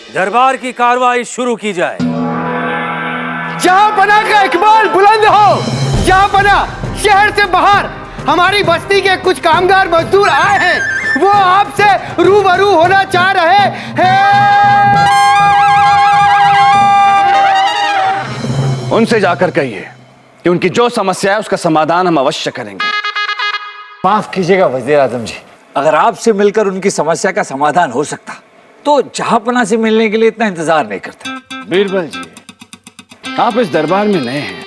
दरबार की कार्रवाई शुरू की जाए। जहां पना का इकबाल बुलंद हो, जहां पना शहर से बाहर हमारी बस्ती के कुछ कामगार मजदूर आए हैं, वो आपसे रूबरू होना चाह रहे हैं। उनसे जाकर कहिए कि उनकी जो समस्या है उसका समाधान हम अवश्य करेंगे। माफ कीजिएगा वजीर आजम जी, अगर आपसे मिलकर उनकी समस्या का समाधान हो सकता तो जहांपना से मिलने के लिए इतना इंतजार नहीं करते। बीरबल जी, आप इस दरबार में नए हैं,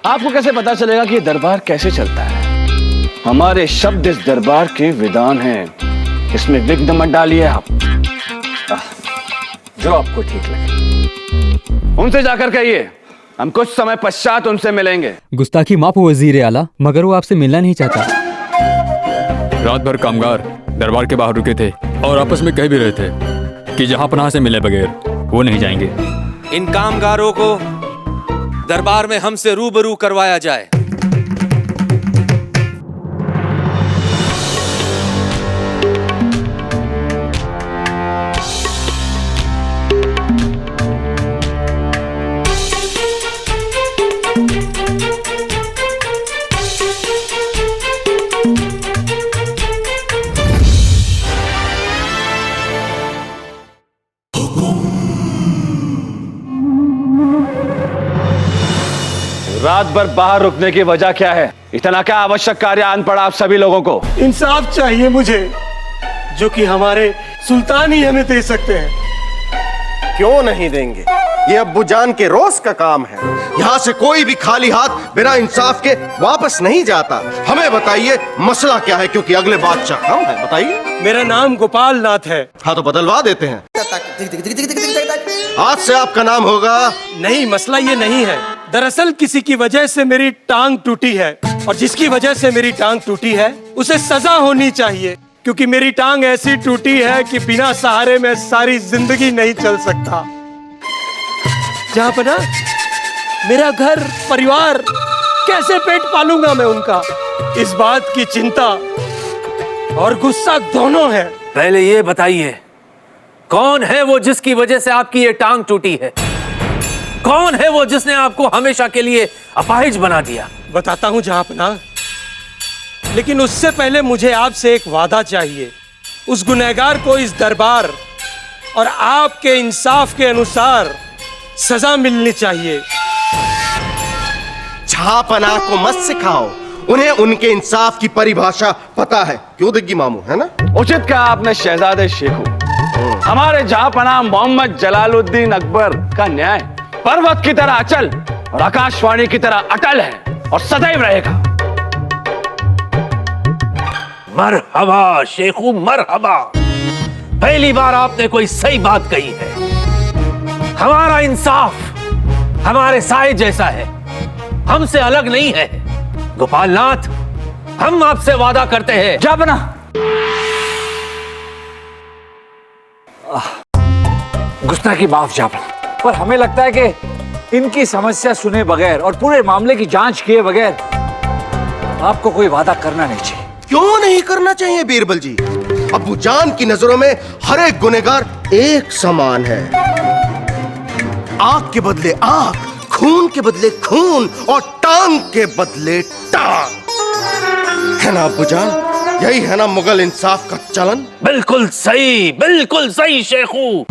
आपको कैसे पता चलेगा कि ये दरबार कैसे चलता है? हमारे शब्द इस दरबार के विधान हैं, इसमें विघ्न मत डालिए आप। जो आपको ठीक लगे। उनसे जाकर कहिए हम कुछ समय पश्चात उनसे मिलेंगे। गुस्ताखी माफ वजीर आला, मगर वो आपसे मिलना नहीं चाहता। रात भर कामगार दरबार के बाहर रुके थे और आपस में कह भी रहे थे कि जहां पनाह से मिले बगैर वो नहीं जाएंगे। इन कामगारों को दरबार में हमसे रूबरू करवाया जाए। रात भर बाहर रुकने की वजह क्या है? इतना क्या आवश्यक कार्य आन पड़ा आप सभी लोगों को? इंसाफ चाहिए मुझे, जो कि हमारे सुल्तान ही हमें दे सकते हैं। क्यों नहीं देंगे? ये अब्बू जान के रोज का काम है। यहाँ से कोई भी खाली हाथ बिना इंसाफ के वापस नहीं जाता। हमें बताइए मसला क्या है, क्योंकि अगले बादशाह हम हैं। बताइए। मेरा नाम गोपाल नाथ है। हाँ तो बदलवा देते हैं। आज से आपका नाम होगा। नहीं, मसला ये नहीं है। दरअसल किसी की वजह से मेरी टांग टूटी है, और जिसकी वजह से मेरी टांग टूटी है उसे सजा होनी चाहिए, क्योंकि मेरी टांग ऐसी टूटी है कि बिना सहारे में सारी जिंदगी नहीं चल सकता। जहां पना मेरा घर परिवार कैसे पेट पालूंगा मैं उनका, इस बात की चिंता और गुस्सा दोनों है। पहले ये बताइए, कौन है वो जिसकी वजह से आपकी ये टांग टूटी है? कौन है वो जिसने आपको हमेशा के लिए अपाहिज बना दिया? बताता हूं जहांपना, लेकिन उससे पहले मुझे आपसे एक वादा चाहिए। उस गुनहगार को इस दरबार और आपके इंसाफ के अनुसार सजा मिलनी चाहिए। झापना को मत सिखाओ, उन्हें उनके इंसाफ की परिभाषा पता है। क्यों दिग्गी मामू, है ना? उचित कहा आपने शहजादे शेखू। हमारे जहांपनाह मोहम्मद जलालुद्दीन अकबर का न्याय पर्वत की तरह अचल और आकाशवाणी की तरह अटल है और सदैव रहेगा। मरहबा शेखू, मरहबा। पहली बार आपने कोई सही बात कही है। हमारा इंसाफ हमारे साए जैसा है, हमसे अलग नहीं है। गोपाल नाथ, हम आपसे वादा करते हैं। जहांपना, गुस्ताखी माफ जहांपना, पर हमें लगता है कि इनकी समस्या सुने बगैर और पूरे मामले की जांच किए बगैर आपको कोई वादा करना नहीं चाहिए। क्यों नहीं करना चाहिए बीरबल जी? अब्बू जान की नजरों में हर एक गुनहगार एक समान है। आंख के बदले आंख, खून के बदले खून और टांग के बदले टांग, है ना अब्बू जान? यही है ना मुगल इंसाफ का चलन? बिल्कुल सही शेखू,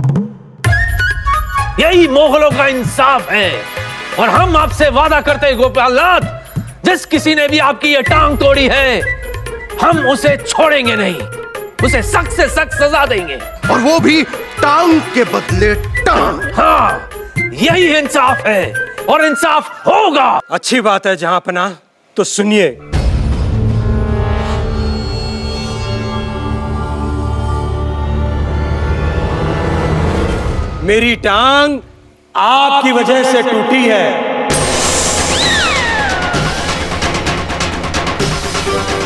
यही मुगलों का इंसाफ है। और हम आपसे वादा करते हैं गोपाल नाथ, जिस किसी ने भी आपकी ये टांग तोड़ी है, हम उसे छोड़ेंगे नहीं, उसे सख्त से सख्त सजा देंगे। और वो भी टांग के बदले टांग। हाँ, यही इंसाफ है और इंसाफ होगा। अच्छी बात है जहांपना, तो सुनिए। मेरी टांग आपकी वजह से टूटी है।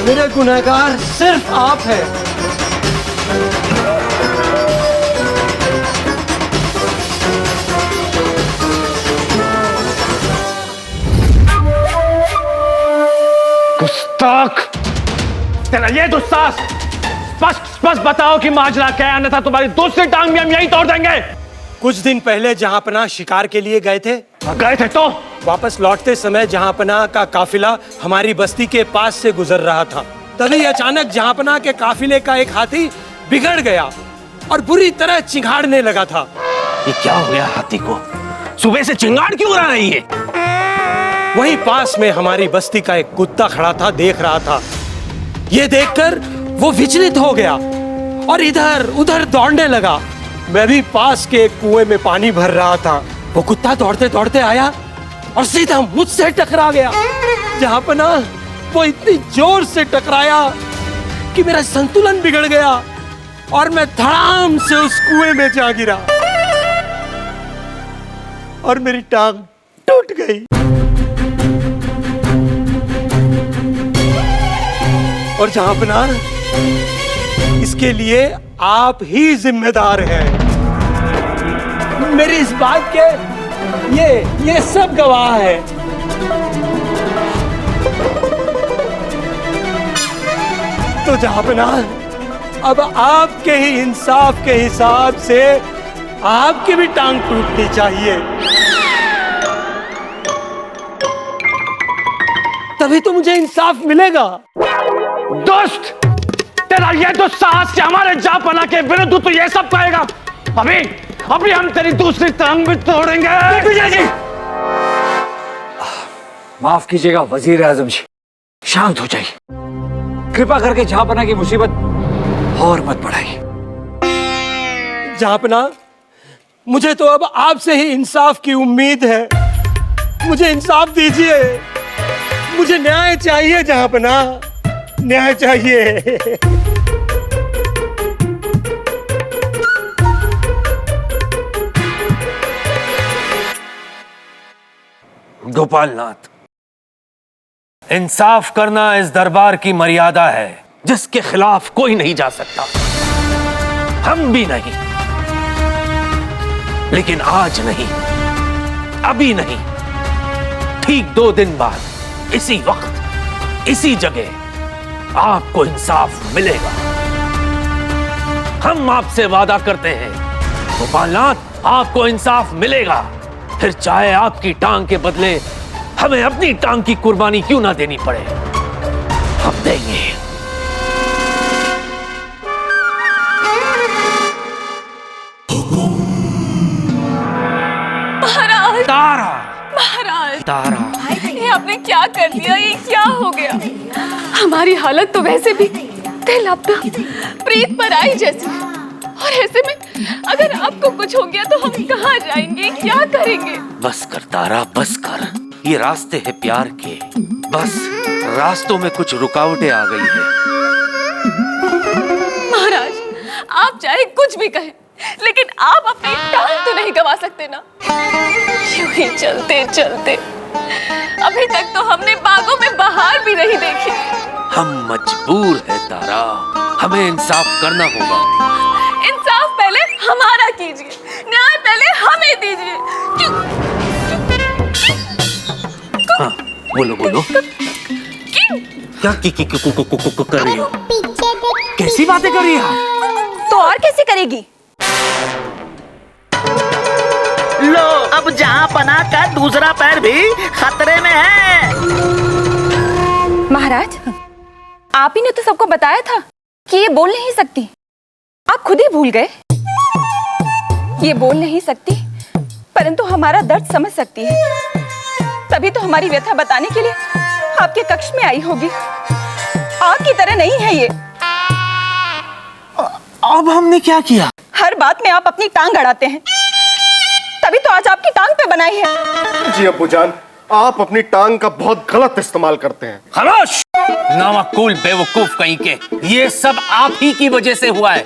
मेरे गुनहगार सिर्फ आप हैं। गुस्ताख, तेरा ये दुस्साहस, स्पष्ट बताओ कि माजरा क्या है, अन्यथा तुम्हारी दूसरी टांग भी हम यहीं तोड़ देंगे। कुछ दिन पहले जहांपना शिकार के लिए गए थे तो वापस लौटते समय जहांपना का काफिला हमारी बस्ती के पास से गुजर रहा था। तभी अचानक जहांपना के काफिले का एक हाथी बिगड़ गया और बुरी तरह चिंगाड़ने लगा था। ये क्या हो गया हाथी को? सुबह से चिंगाड़ क्यों रहा है ये? वहीं पास में हमारी बस्ती का एक कुत्ता खड़ा था, देख रहा था। ये देखकर वो विचलित हो गया और इधर उधर दौड़ने लगा। मैं भी पास के एक कुएं में पानी भर रहा था। वो कुत्ता दौड़ते दौड़ते आया और सीधा मुझसे टकरा गया। जहांपना वो इतनी जोर से टकराया कि मेरा संतुलन बिगड़ गया और मैं धड़ाम से उस कुएं में जा गिरा और मेरी टांग टूट गई। और जहांपना, इसके लिए आप ही जिम्मेदार हैं। मेरी इस बात के ये सब गवाह है। तो जहांपना, अब आपके ही इंसाफ के हिसाब से आपकी भी टांग टूटनी चाहिए, तभी तो मुझे इंसाफ मिलेगा। दोस्त, तेरा ये तो साहस के हमारे जहांपना के विरुद्ध तो ये सब कहेगा। अभी हम तेरी दूसरी टांग भी तोड़ेंगे। माफ कीजिएगा वजीर आजम जी, शांत हो जाइए। कृपा करके जहांपना की मुसीबत और मत बढ़ाइए। जहांपना, मुझे तो अब आपसे ही इंसाफ की उम्मीद है। मुझे इंसाफ दीजिए, मुझे न्याय चाहिए जहांपना, न्याय चाहिए। गोपालनाथ, इंसाफ करना इस दरबार की मर्यादा है जिसके खिलाफ कोई नहीं जा सकता, हम भी नहीं। लेकिन आज नहीं, अभी नहीं, ठीक 2 दिन बाद इसी वक्त इसी जगह आपको इंसाफ मिलेगा। हम आपसे वादा करते हैं गोपालनाथ, आपको इंसाफ मिलेगा, फिर चाहे आपकी टांग के बदले हमें अपनी टांग की कुर्बानी क्यों ना देनी पड़े, हम देंगे। महाराज, तारा, महाराज, तारा, ये आपने क्या कर दिया? ये क्या हो गया? हमारी हालत तो वैसे भी दिल अपना प्रीत पर आई जैसी, और ऐसे में अगर आपको कुछ हो गया तो हम कहाँ जाएंगे, क्या करेंगे? बस कर तारा, बस कर। ये रास्ते हैं प्यार के, बस रास्तों में कुछ रुकावटें आ गई है। महाराज, आप चाहे कुछ भी कहें, लेकिन आप अपनी टांग तो नहीं गवा सकते ना। यूं ही चलते चलते अभी तक तो हमने बागों में बहार भी नहीं देखी। हम मजबूर हैं तारा, हमें इंसाफ करना होगा। इंसाफ पहले हमारा कीजिए, न्याय पहले हमें दीजिए। हाँ, बोलो बोलो। क्या कर रही हो? कैसी बातें कर रही है? तो और कैसे करेगी? लो, अब जहांपना का दूसरा पैर भी खतरे में है। महाराज, आप ही ने तो सबको बताया था कि ये बोल नहीं सकती। आप खुद ही भूल गए। ये बोल नहीं सकती, परंतु हमारा दर्द समझ सकती है। तभी तो हमारी व्यथा बताने के लिए आपके कक्ष में आई होगी। आपकी तरह नहीं है ये। अब हमने क्या किया? हर बात में आप अपनी टांग अड़ाते हैं, तभी तो आज आपकी टांग पे बनाई है। जी अब्बूजान, आप अपनी टांग का बहुत गलत इस्तेमाल करते हैं। खामोश, नावकुल बेवकूफ कहीं के। ये सब आप ही की वजह से हुआ है।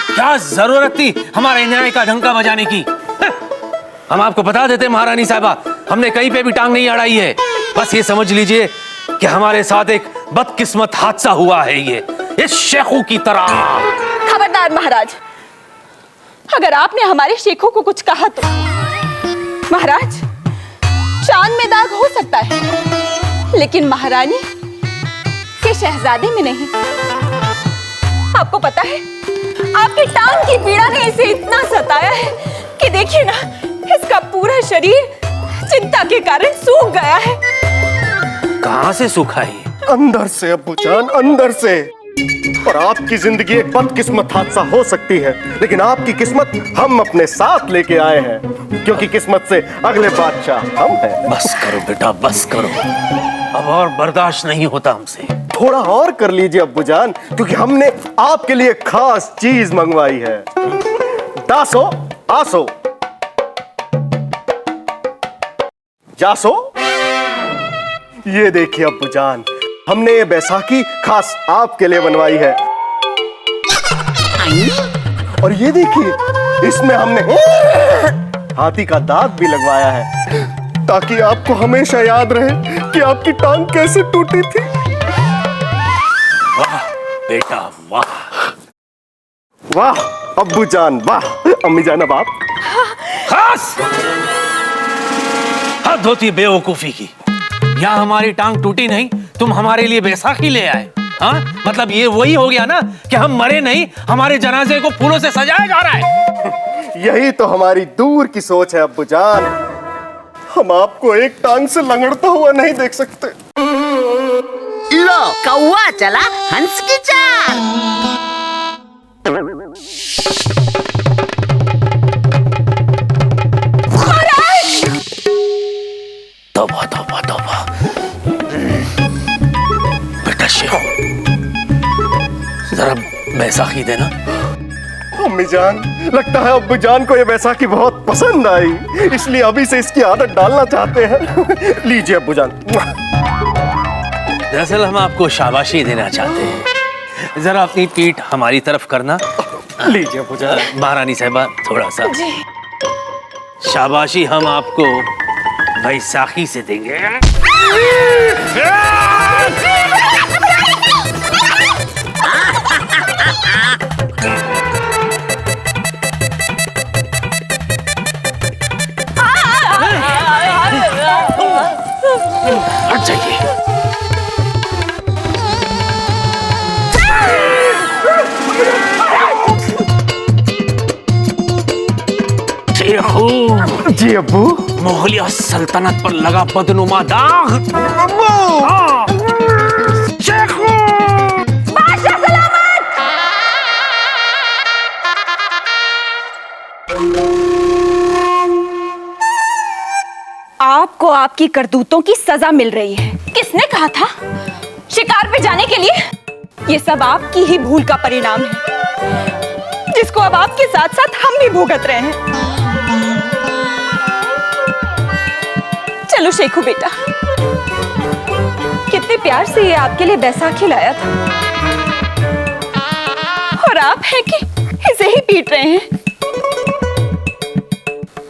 क्या जरूरत थी हमारे न्याय का डंका बजाने की? हम आपको बता देते महारानी साहिबा, हमने कहीं पे भी टांग नहीं अड़ाई है। बस ये समझ लीजिए कि हमारे साथ एक बदकिस्मत हादसा हुआ है, ये इस शेखू की तरह। खबरदार महाराज, अगर आपने हमारे शेखों को कुछ कहा तो महाराज, चांद में दाग हो सकता है, लेकिन महारानी के शहजादे में नहीं। आपको पता है, आपकी टांग की पीड़ा ने इसे इतना सताया है कि ये देखिए ना, इसका पूरा शरीर चिंता के कारण सूख गया है। कहां से सूखा है? अंदर से अब्बूजान, अंदर से। और आपकी जिंदगी एक बदकिस्मत हादसा हो सकती है, लेकिन आपकी किस्मत हम अपने साथ लेके आए हैं, क्योंकि किस्मत से अगले बादशाह हम हैं। बस करो बेटा, बस करो, अब और बर्दाश्त नहीं होता हमसे। थोड़ा और कर लीजिए अब्बूजान, क्योंकि हमने आपके लिए खास चीज मंगवाई है। दासो, आसो, जासो। ये देखिए अब्बूजान, हमने ये बैसाखी खास आपके लिए बनवाई है। और ये देखिए, इसमें हमने हाथी का दांत भी लगवाया है, ताकि आपको हमेशा याद रहे कि आपकी टांग कैसे टूटी थी। वाह बेटा वाह, वाह अब्बूजान वाह। अम्मी जान, अब आप। खास हद होती बेवकूफी की। यहाँ हमारी टांग टूटी नहीं, तुम हमारे लिए बैसाखी ले आए। हाँ, मतलब ये वही हो गया ना कि हम मरे नहीं, हमारे जनाजे को फूलों से सजाया जा रहा है। यही तो हमारी दूर की सोच है अब्बूजान। हम आपको एक टांग से लंगड़ता हुआ नहीं देख सकते। लो, कौवा चला हंस की चाल। तौबा तौबा तौबा। बेटा शेखू, जरा बैसाखी देना। अम्मी जान, लगता है अब्बूजान को ये बैसाखी बहुत पसंद आई, इसलिए अभी से इसकी आदत डालना चाहते हैं। लीजिए अब्बूजान। दरअसल हम आपको शाबाशी देना चाहते हैं, जरा अपनी पीठ हमारी तरफ करना। लीजिए अब्बूजान। महारानी साहबा, थोड़ा सा शाबाशी हम आपको बैसाखी से देंगे। हट जाइए। जी अब्बू। मुगलिया सल्तनत पर लगा बदनुमा दाग। हाँ। शेखू! बादशाह सलामत! आपको आपकी करतूतों की सजा मिल रही है। किसने कहा था शिकार पे जाने के लिए? ये सब आपकी ही भूल का परिणाम है, जिसको अब आपके साथ साथ हम भी भुगत रहे हैं। चलो शेखू बेटा, कितने प्यार से ये आपके लिए बैसाखी लाया था, और आप हैं कि इसे ही पीट रहे हैं।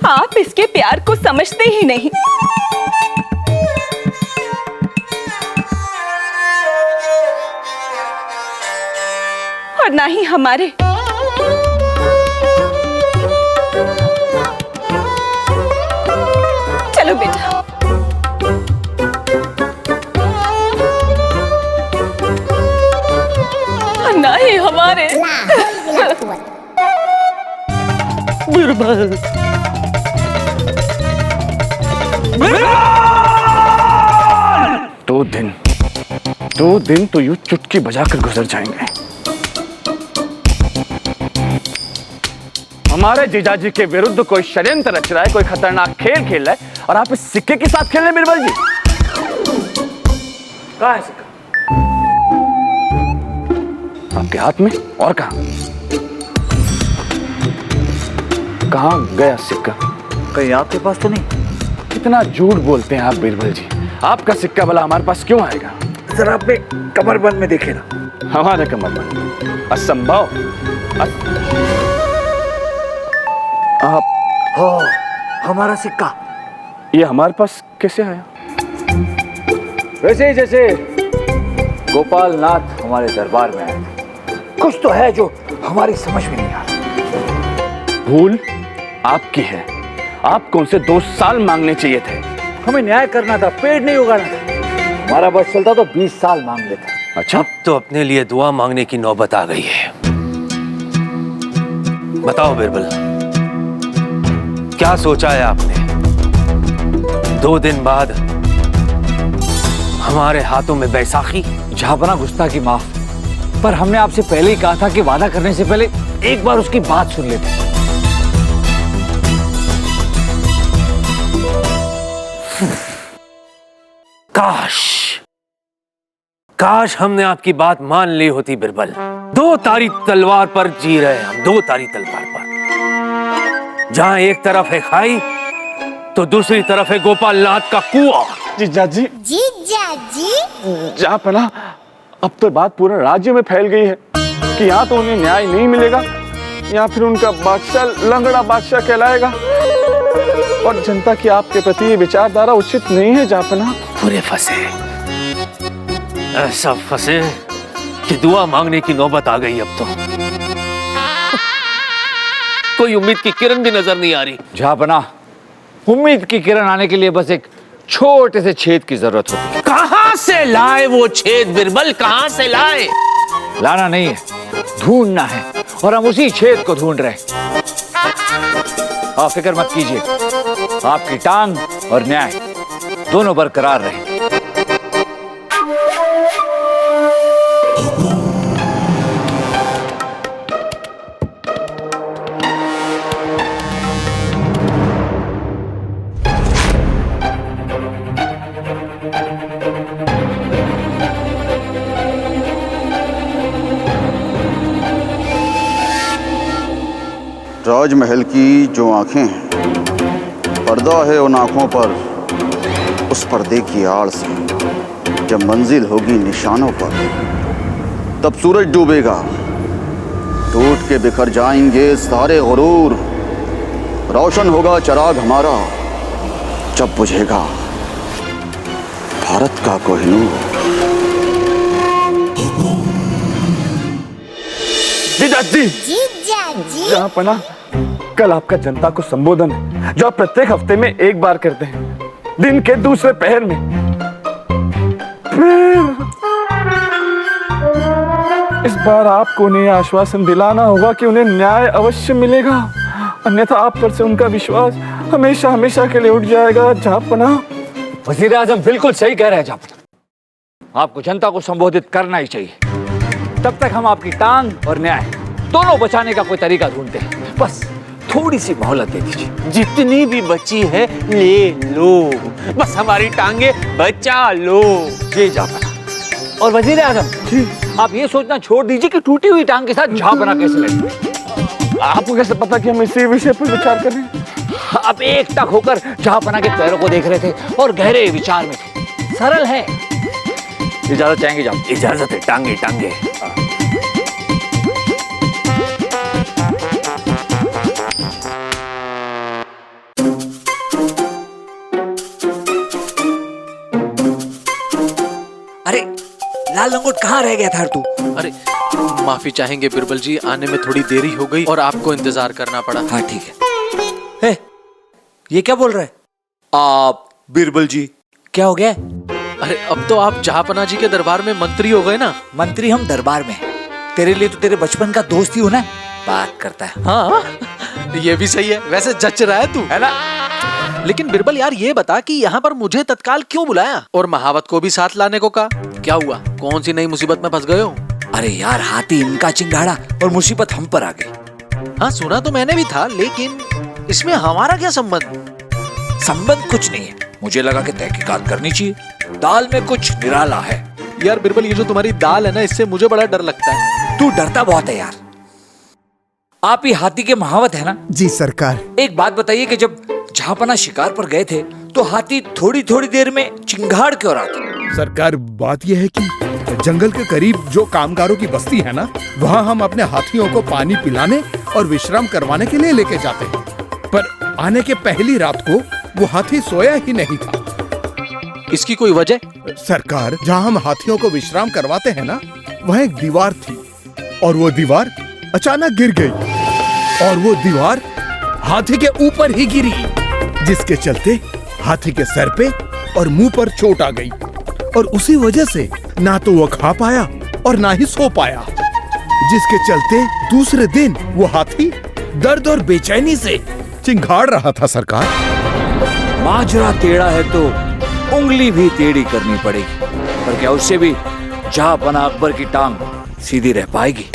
आप इसके प्यार को समझते ही नहीं। और ना ही हमारे। चलो बेटा, और ना ही हमारे। बिरबल, 2 दिन तो यूं चुटकी बजाकर गुजर जाएंगे। हमारे जीजाजी के विरुद्ध कोई षड्यंत्र रच रहा है, कोई खतरनाक खेल खेल रहा है, और आप इस सिक्के के साथ खेल रहे हैं बीरबल जी। कहाँ है सिक्का? आपके हाथ में, और कहां गया सिक्का? कहीं आपके पास तो नहीं? कितना झूठ बोलते हैं आप बीरबल जी। आपका सिक्का भला हमारे पास क्यों आएगा? जरा अपने कमरबंद में देखे ना। हमारे कमरबंद? असंभव। आप हो, हमारा सिक्का ये हमारे पास कैसे आया? वैसे ही जैसे गोपाल नाथ हमारे दरबार में आए थे। कुछ तो है जो हमारी समझ में नहीं आ रहा। भूल आपकी है। आपको उनसे 2 साल मांगने चाहिए थे। हमें न्याय करना था, पेड़ नहीं उगाना था। हमारा बस चलता तो 20 साल मांग लेते। अच्छा, अब तो अपने लिए दुआ मांगने की नौबत आ गई है। बताओ बिरबल, क्या सोचा है आपने? 2 दिन बाद हमारे हाथों में बैसाखी। जहापना गुस्ताखी माफ, पर हमने आपसे पहले ही कहा था कि वादा करने से पहले एक बार उसकी बात सुन लेते। काश हमने आपकी बात मान ली होती बिरबल। 2 तारी तलवार पर जी रहे हम, 2 तारी तलवार पर। जहां एक तरफ है खाई तो दूसरी तरफ है गोपाल नाथ का कुआं। जीजाजी, जीजाजी, जहापना अब तो बात पूरे राज्य में फैल गई है कि यहाँ तो उन्हें न्याय नहीं मिलेगा, या फिर उनका बादशाह लंगड़ा बादशाह कहलाएगा, और जनता की आपके प्रति ये विचारधारा उचित नहीं है जहापना। पूरे फंसे, ऐसा फंसे कि दुआ मांगने की नौबत आ गई। अब तो कोई उम्मीद की किरण भी नजर नहीं आ रही। जहापना, उम्मीद की किरण आने के लिए बस एक छोटे से छेद की जरूरत होती है। कहां से लाए वो छेद बिरबल, कहां से लाए? लाना नहीं है, ढूंढना है, और हम उसी छेद को ढूंढ रहे हैं। आप फिक्र मत कीजिए, आपकी टांग और न्याय दोनों बरकरार रहे। राजमहल की जो आंखें हैं, पर्दा है उन आंखों पर, उस पर्दे की आड़ से जब मंजिल होगी निशानों पर, तब सूरज डूबेगा, टूट के बिखर जाएंगे सारे गुरूर, रोशन होगा चिराग हमारा जब बुझेगा भारत का कोहिनूर। जीजाजी, जहापना, कल आपका जनता को संबोधन है जो आप प्रत्येक हफ्ते में एक बार करते हैं, दिन के दूसरे पहर में। इस बार आपको उन्हें आश्वासन दिलाना होगा कि उन्हें न्याय अवश्य मिलेगा, अन्यथा आप पर से उनका विश्वास हमेशा हमेशा के लिए उठ जाएगा। जहापना, वजीर आजम बिल्कुल सही कह रहे हैं जहापना, आपको जनता को संबोधित करना ही चाहिए। तब तक हम आपकी टांग और न्याय दोनों बचाने का कोई तरीका ढूंढते हैं, बस थोड़ी सी मोहलत दे दीजिए। जितनी भी बची है ले लो, बस हमारी टांगे बचा लो। जी जहापना। और वजीर आजम, आप ये सोचना छोड़ दीजिए कि टूटी हुई टांग के साथ जहापना कैसे लड़े। आपको कैसे पता कि हम इसी विषय पर विचार कर रहे हैं? आप एकटक होकर जहापना के पैरों को देख रहे थे और गहरे विचार में थे। सरल है। इजाजत चाहेंगे जनाब? इजाजत है, टांगे टांगे। अरे लाल लंगोट कहाँ रह गया था तू? अरे माफी चाहेंगे बिरबल जी, आने में थोड़ी देरी हो गई और आपको इंतजार करना पड़ा। हाँ ठीक है। ये क्या बोल रहे हैं आप बिरबल जी? क्या हो गया? अरे अब तो आप जहापना जी के दरबार में मंत्री हो गए ना। मंत्री हम दरबार में, तेरे लिए तो तेरे बचपन का दोस्त ही हो ना, बात करता है। हाँ ये भी सही है, वैसे जच रहा है तू, है ना? लेकिन बिरबल यार ये बता कि यहाँ पर मुझे तत्काल क्यों बुलाया और महावत को भी साथ लाने को कहा? क्या हुआ, कौन सी नई मुसीबत में फंस गए हो? अरे यार, हाथी इनका चिंगाड़ा और मुसीबत हम पर आ गई। हाँ सुना तो मैंने भी था, लेकिन इसमें हमारा क्या संबंध? संबंध कुछ नहीं है, मुझे लगा कि तहकीकात करनी चाहिए, दाल में कुछ निराला है। यार बिरबल, ये जो तुम्हारी दाल है ना, इससे मुझे बड़ा डर लगता है। तू डरता बहुत है यार। आप ही हाथी के महावत है ना? जी सरकार। एक बात बताइए कि जब जहापना शिकार पर गए थे तो हाथी थोड़ी थोड़ी देर में चिंगाड़ क्यों रहा था? सरकार बात यह है कि जंगल के करीब जो कामगारों की बस्ती है ना, वहाँ हम अपने हाथियों को पानी पिलाने और विश्राम करवाने के लिए लेके जाते हैं, पर आने के पहली रात को वो हाथी सोया ही नहीं था। इसकी कोई वजह? सरकार, जहाँ हम हाथियों को विश्राम करवाते हैं ना, वहाँ एक दीवार थी और वो दीवार अचानक गिर गई और वो दीवार हाथी के ऊपर ही गिरी, जिसके चलते हाथी के सर पे और मुंह पर चोट आ गई और उसी वजह से ना तो वो खा पाया और ना ही सो पाया, जिसके चलते दूसरे दिन वो हाथी दर्द और बेचैनी से चिंगाड़ रहा था सरकार। माजरा टेढ़ा है तो उंगली भी टेढ़ी करनी पड़ेगी, पर क्या उससे भी जहां बना अकबर की टांग सीधी रह पाएगी?